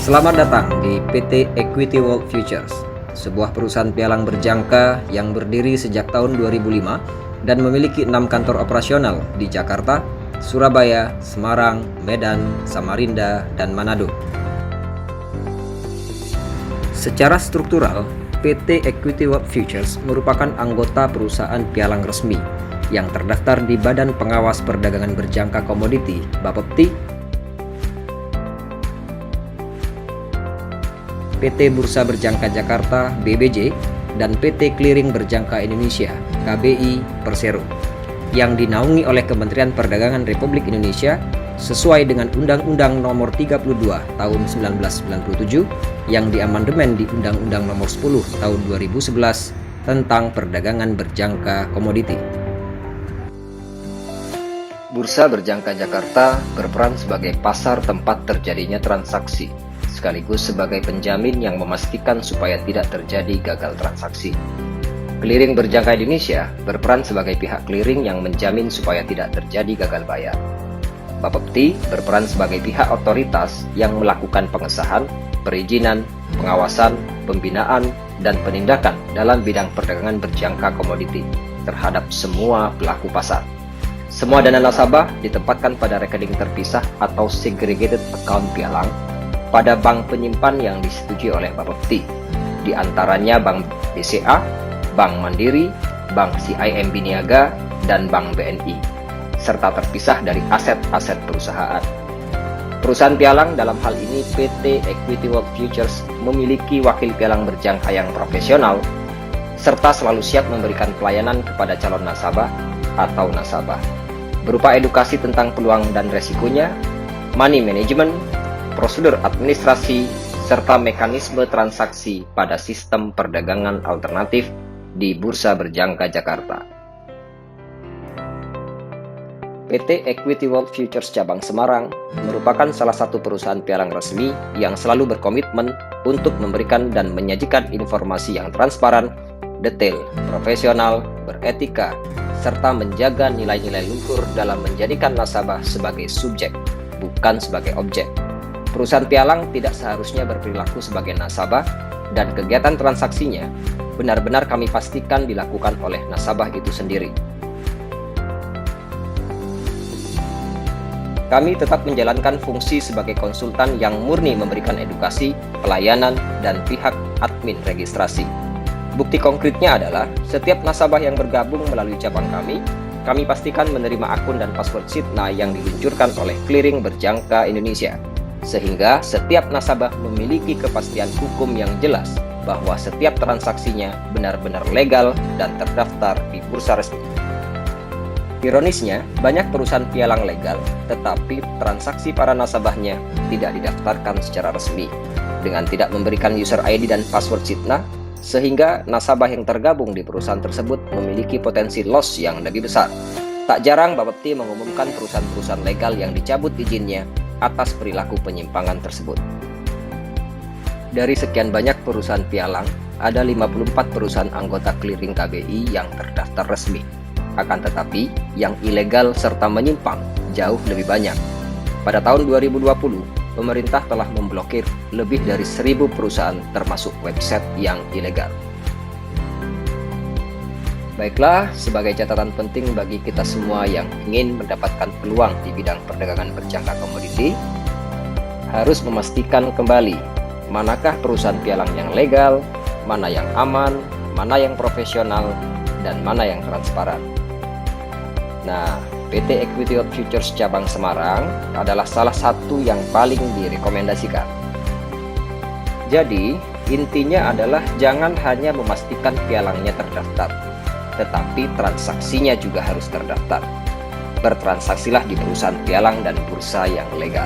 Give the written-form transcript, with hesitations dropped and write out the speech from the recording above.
Selamat datang di PT Equity World Futures, sebuah perusahaan pialang berjangka yang berdiri sejak tahun 2005 dan memiliki 6 kantor operasional di Jakarta, Surabaya, Semarang, Medan, Samarinda, dan Manado. Secara struktural, PT Equity World Futures merupakan anggota perusahaan pialang resmi yang terdaftar di Badan Pengawas Perdagangan Berjangka Komoditi (Bapepti), PT Bursa Berjangka Jakarta (BBJ), dan PT Clearing Berjangka Indonesia (KBI) Persero, yang dinaungi oleh Kementerian Perdagangan Republik Indonesia sesuai dengan Undang-Undang Nomor 32 Tahun 1997 yang diamandemen di Undang-Undang Nomor 10 Tahun 2011 tentang perdagangan berjangka komoditi. Bursa Berjangka Jakarta berperan sebagai pasar tempat terjadinya transaksi, sekaligus sebagai penjamin yang memastikan supaya tidak terjadi gagal transaksi. Clearing Berjangka Indonesia berperan sebagai pihak clearing yang menjamin supaya tidak terjadi gagal bayar. Bapepti berperan sebagai pihak otoritas yang melakukan pengesahan, perizinan, pengawasan, pembinaan, dan penindakan dalam bidang perdagangan berjangka komoditi terhadap semua pelaku pasar. Semua dana nasabah ditempatkan pada rekening terpisah atau segregated account pialang pada bank penyimpan yang disetujui oleh Bapepti, di antaranya Bank BCA, Bank Mandiri, Bank CIMB Niaga, dan Bank BNI, serta terpisah dari aset-aset perusahaan. Perusahaan pialang dalam hal ini PT Equity World Futures memiliki wakil pialang berjangka yang profesional, serta selalu siap memberikan pelayanan kepada calon nasabah atau nasabah, berupa edukasi tentang peluang dan resikonya, money management, prosedur administrasi, serta mekanisme transaksi pada sistem perdagangan alternatif di Bursa Berjangka Jakarta. PT Equity World Futures Cabang Semarang merupakan salah satu perusahaan pialang resmi yang selalu berkomitmen untuk memberikan dan menyajikan informasi yang transparan, detail, profesional, beretika, serta menjaga nilai-nilai luhur dalam menjadikan nasabah sebagai subjek, bukan sebagai objek. Perusahaan pialang tidak seharusnya berperilaku sebagai nasabah, dan kegiatan transaksinya benar-benar kami pastikan dilakukan oleh nasabah itu sendiri. Kami tetap menjalankan fungsi sebagai konsultan yang murni memberikan edukasi, pelayanan, dan pihak admin registrasi. Bukti konkretnya adalah setiap nasabah yang bergabung melalui cabang kami pastikan menerima akun dan password Sitna yang diluncurkan oleh Clearing Berjangka Indonesia, sehingga setiap nasabah memiliki kepastian hukum yang jelas bahwa setiap transaksinya benar-benar legal dan terdaftar di bursa resmi. Ironisnya, banyak perusahaan pialang legal, tetapi transaksi para nasabahnya tidak didaftarkan secara resmi, dengan tidak memberikan user ID dan password Sitna, sehingga nasabah yang tergabung di perusahaan tersebut memiliki potensi loss yang lebih besar. Tak jarang Bapepti mengumumkan perusahaan-perusahaan legal yang dicabut izinnya atas perilaku penyimpangan tersebut. Dari sekian banyak perusahaan pialang, ada 54 perusahaan anggota clearing KBI yang terdaftar resmi. Akan tetapi, yang ilegal serta menyimpang jauh lebih banyak. Pada tahun 2020, pemerintah telah memblokir lebih dari 1.000 perusahaan termasuk website yang ilegal. Baiklah, sebagai catatan penting bagi kita semua yang ingin mendapatkan peluang di bidang perdagangan berjangka komoditi, harus memastikan kembali manakah perusahaan pialang yang legal, mana yang aman, mana yang profesional, dan mana yang transparan. Nah, PT Equity World Futures Cabang Semarang adalah salah satu yang paling direkomendasikan. Jadi, intinya adalah jangan hanya memastikan pialangnya terdaftar, tetapi transaksinya juga harus terdaftar. Bertransaksilah di perusahaan pialang dan bursa yang legal.